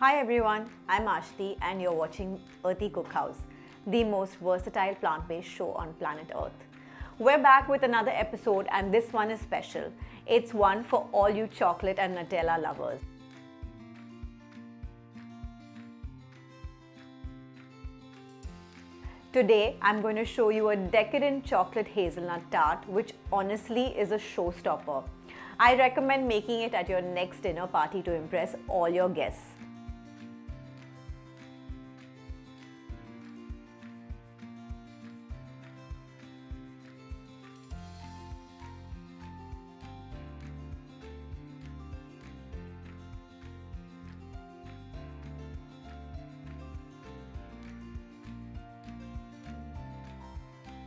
Hi everyone, I'm Ashti and you're watching Earthy Cookhouse, the most versatile plant-based show on planet Earth. We're back with another episode and this one is special. It's one for all you chocolate and Nutella lovers. Today, I'm going to show you a decadent chocolate hazelnut tart, which honestly is a showstopper. I recommend making it at your next dinner party to impress all your guests.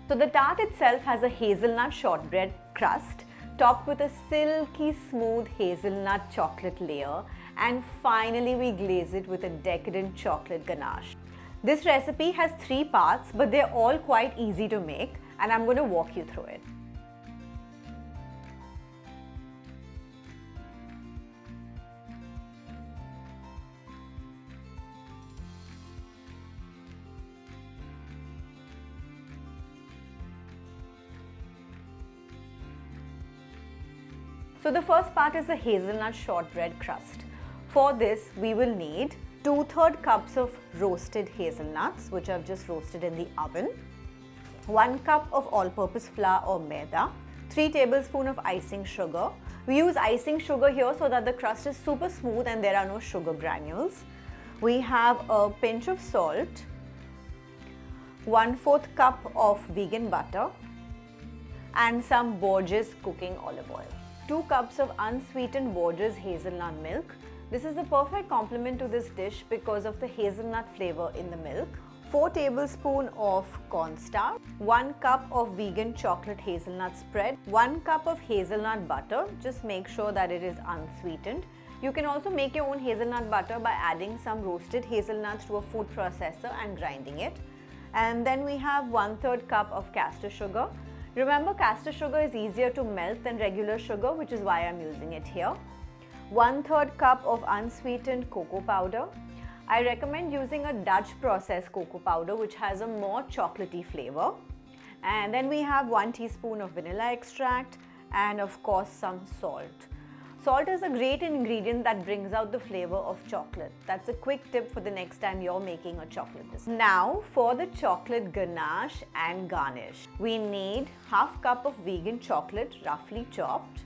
So the tart itself has a hazelnut shortbread crust topped with a silky smooth hazelnut chocolate layer, and finally we glaze it with a decadent chocolate ganache. This recipe has 3 parts, but they're all quite easy to make and I'm going to walk you through it. So the first part is the hazelnut shortbread crust. For this, we will need 2/3 cups of roasted hazelnuts, which I've just roasted in the oven, 1 cup of all-purpose flour or Maida, 3 tablespoons of icing sugar. We use icing sugar here so that the crust is super smooth and there are no sugar granules. We have a pinch of salt, 1/4 cup of vegan butter, and some Borges cooking olive oil. 2 cups of unsweetened Borges hazelnut milk. This is the perfect complement to this dish because of the hazelnut flavor in the milk. 4 tablespoons of cornstarch, 1 cup of vegan chocolate hazelnut spread, 1 cup of hazelnut butter. Just make sure that it is unsweetened. You can also make your own hazelnut butter by adding some roasted hazelnuts to a food processor and grinding it. And then we have 1/3 cup of castor sugar. Remember, castor sugar is easier to melt than regular sugar, which is why I'm using it here. 1/3 cup of unsweetened cocoa powder. I recommend using a Dutch processed cocoa powder, which has a more chocolatey flavor. And then we have 1 teaspoon of vanilla extract and of course some salt. Salt is a great ingredient that brings out the flavor of chocolate. That's a quick tip for the next time you're making a chocolate dessert. Now for the chocolate ganache and garnish. We need 1/2 cup of vegan chocolate roughly chopped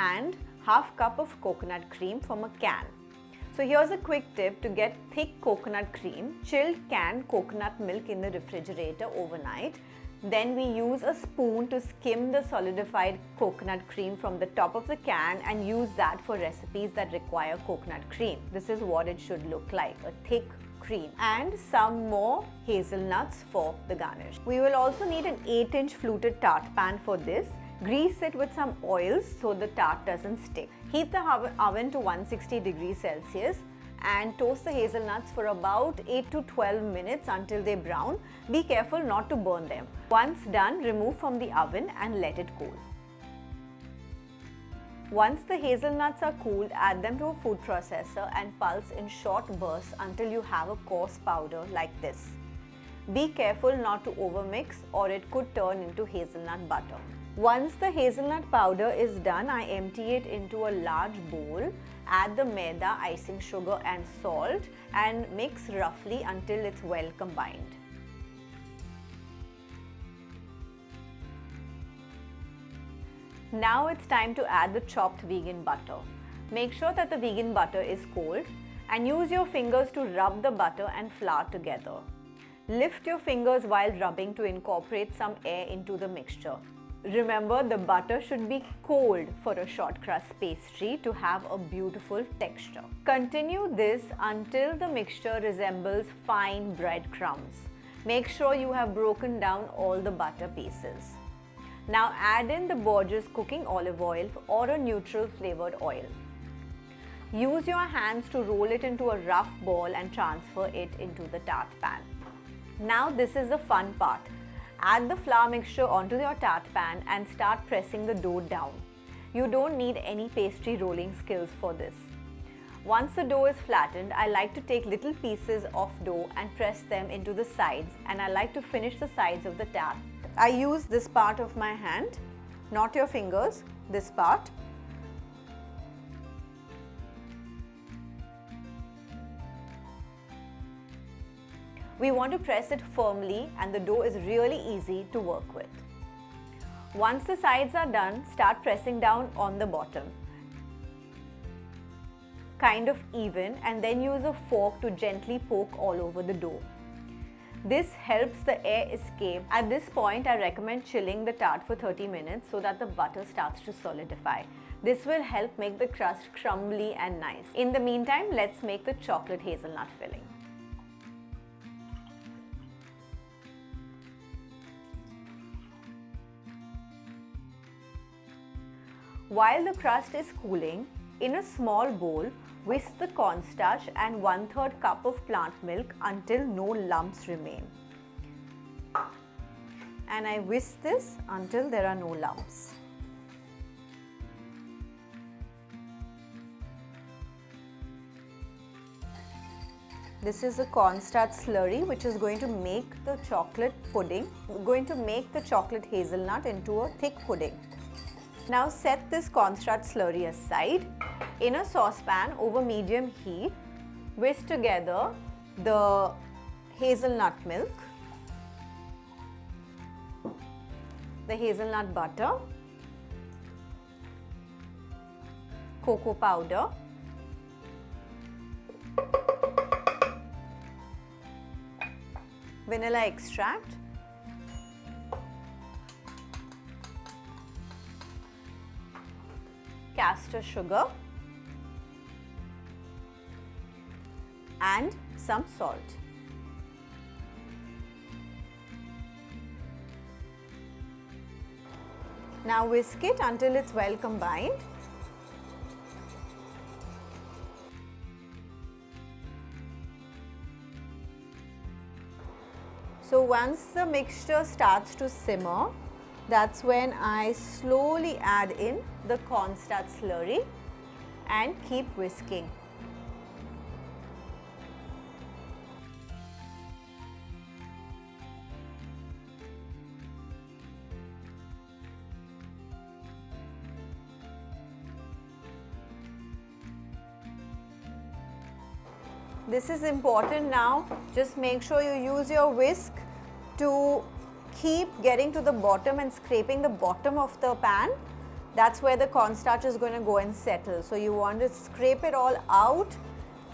and 1/2 cup of coconut cream from a can. So here's a quick tip to get thick coconut cream. Chilled canned coconut milk in the refrigerator overnight. Then we use a spoon to skim the solidified coconut cream from the top of the can and use that for recipes that require coconut cream. This is what it should look like, a thick cream. And some more hazelnuts for the garnish. We will also need an 8-inch fluted tart pan for this. Grease it with some oils so the tart doesn't stick. Heat the oven to 160 degrees Celsius and toast the hazelnuts for about 8 to 12 minutes until they brown. Be careful not to burn them. Once done, remove from the oven and let it cool. Once the hazelnuts are cooled, add them to a food processor and pulse in short bursts until you have a coarse powder like this. Be careful not to overmix or it could turn into hazelnut butter. Once the hazelnut powder is done, I empty it into a large bowl, add the Maida, icing sugar and salt and mix roughly until it's well combined. Now it's time to add the chopped vegan butter. Make sure that the vegan butter is cold and use your fingers to rub the butter and flour together. Lift your fingers while rubbing to incorporate some air into the mixture. Remember, the butter should be cold for a short crust pastry to have a beautiful texture. Continue this until the mixture resembles fine breadcrumbs. Make sure you have broken down all the butter pieces. Now add in the Borges cooking olive oil or a neutral flavored oil. Use your hands to roll it into a rough ball and transfer it into the tart pan. Now this is the fun part. Add the flour mixture onto your tart pan and start pressing the dough down. You don't need any pastry rolling skills for this. Once the dough is flattened, I like to take little pieces of dough and press them into the sides, and I like to finish the sides of the tart. I use this part of my hand, not your fingers, this part. We want to press it firmly, and the dough is really easy to work with. Once the sides are done, start pressing down on the bottom, kind of even, and then use a fork to gently poke all over the dough. This helps the air escape. At this point, I recommend chilling the tart for 30 minutes so that the butter starts to solidify. This will help make the crust crumbly and nice. In the meantime, let's make the chocolate hazelnut filling. While the crust is cooling, in a small bowl, whisk the cornstarch and 1/3 cup of plant milk until no lumps remain. And I whisk this until there are no lumps. This is the cornstarch slurry which is going to make the chocolate pudding, going to make the chocolate hazelnut into a thick pudding. Now set this cornstarch slurry aside. In a saucepan over medium heat, whisk together the hazelnut milk, the hazelnut butter, cocoa powder, vanilla extract, castor sugar, and some salt. Now whisk it until it's well combined. So once the mixture starts to simmer, that's when I slowly add in the cornstarch slurry and keep whisking. This is important now. Just make sure you use your whisk to keep getting to the bottom and scraping the bottom of the pan. That's where the cornstarch is going to go and settle. So you want to scrape it all out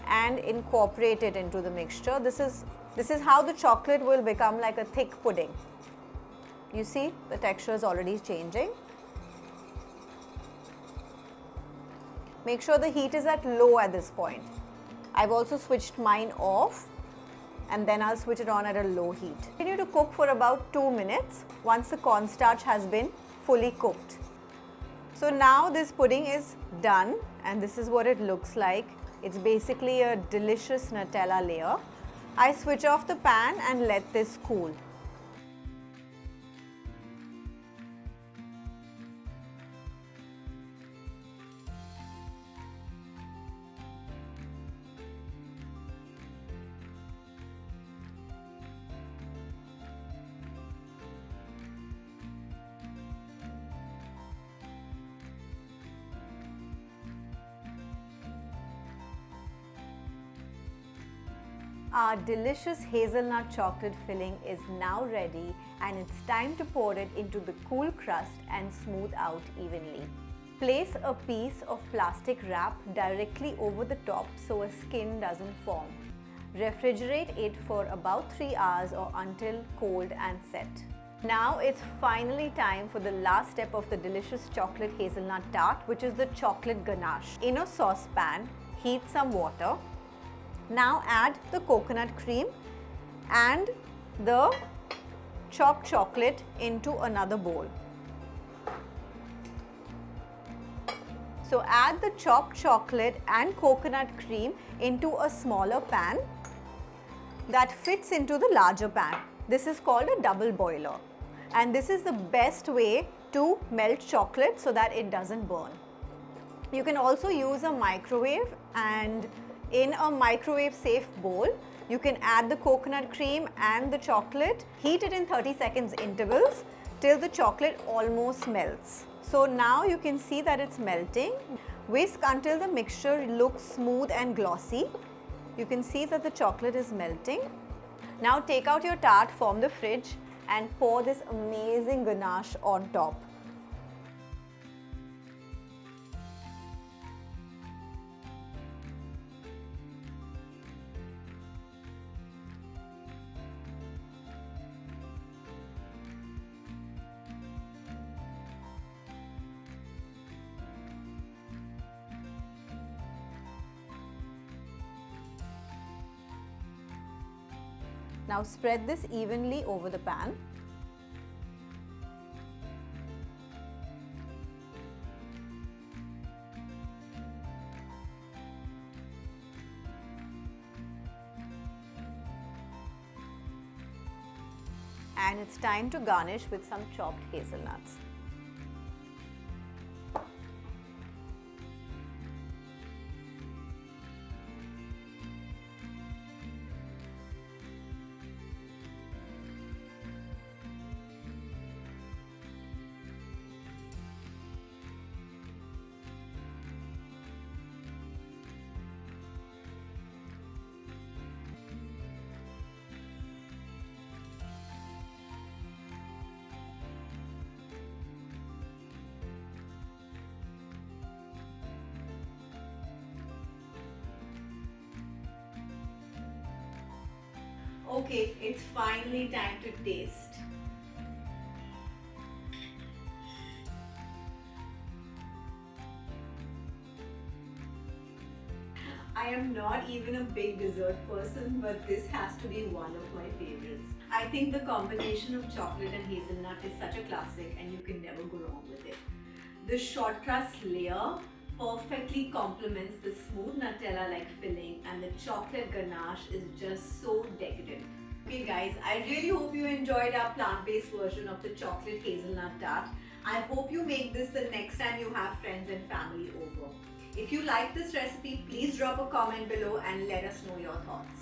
and incorporate it into the mixture. This is how the chocolate will become like a thick pudding. You see, the texture is already changing. Make sure the heat is at low at this point. I've also switched mine off, and then I'll switch it on at a low heat. Continue to cook for about 2 minutes once the cornstarch has been fully cooked. So now this pudding is done, and this is what it looks like. It's basically a delicious Nutella layer. I switch off the pan and let this cool. Our delicious hazelnut chocolate filling is now ready, and it's time to pour it into the cool crust and smooth out evenly. Place a piece of plastic wrap directly over the top so a skin doesn't form. Refrigerate it for about 3 hours or until cold and set. Now it's finally time for the last step of the delicious chocolate hazelnut tart, which is the chocolate ganache. In a saucepan, heat some water. Now add the coconut cream and the chopped chocolate into another bowl. So add the chopped chocolate and coconut cream into a smaller pan that fits into the larger pan. This is called a double boiler, and this is the best way to melt chocolate so that it doesn't burn. You can also use a microwave, and in a microwave safe bowl, you can add the coconut cream and the chocolate, heat it in 30 seconds intervals till the chocolate almost melts. So now you can see that it's melting. Whisk until the mixture looks smooth and glossy. You can see that the chocolate is melting. Now take out your tart from the fridge and pour this amazing ganache on top. Now spread this evenly over the pan. And it's time to garnish with some chopped hazelnuts. Okay, it's finally time to taste. I am not even a big dessert person, but this has to be one of my favorites. I think the combination of chocolate and hazelnut is such a classic and you can never go wrong with it. The short crust layer perfectly complements the smooth Nutella-like filling, and the chocolate ganache is just so decadent. Okay guys, I really hope you enjoyed our plant-based version of the chocolate hazelnut tart. I hope you make this the next time you have friends and family over. If you like this recipe, please drop a comment below and let us know your thoughts.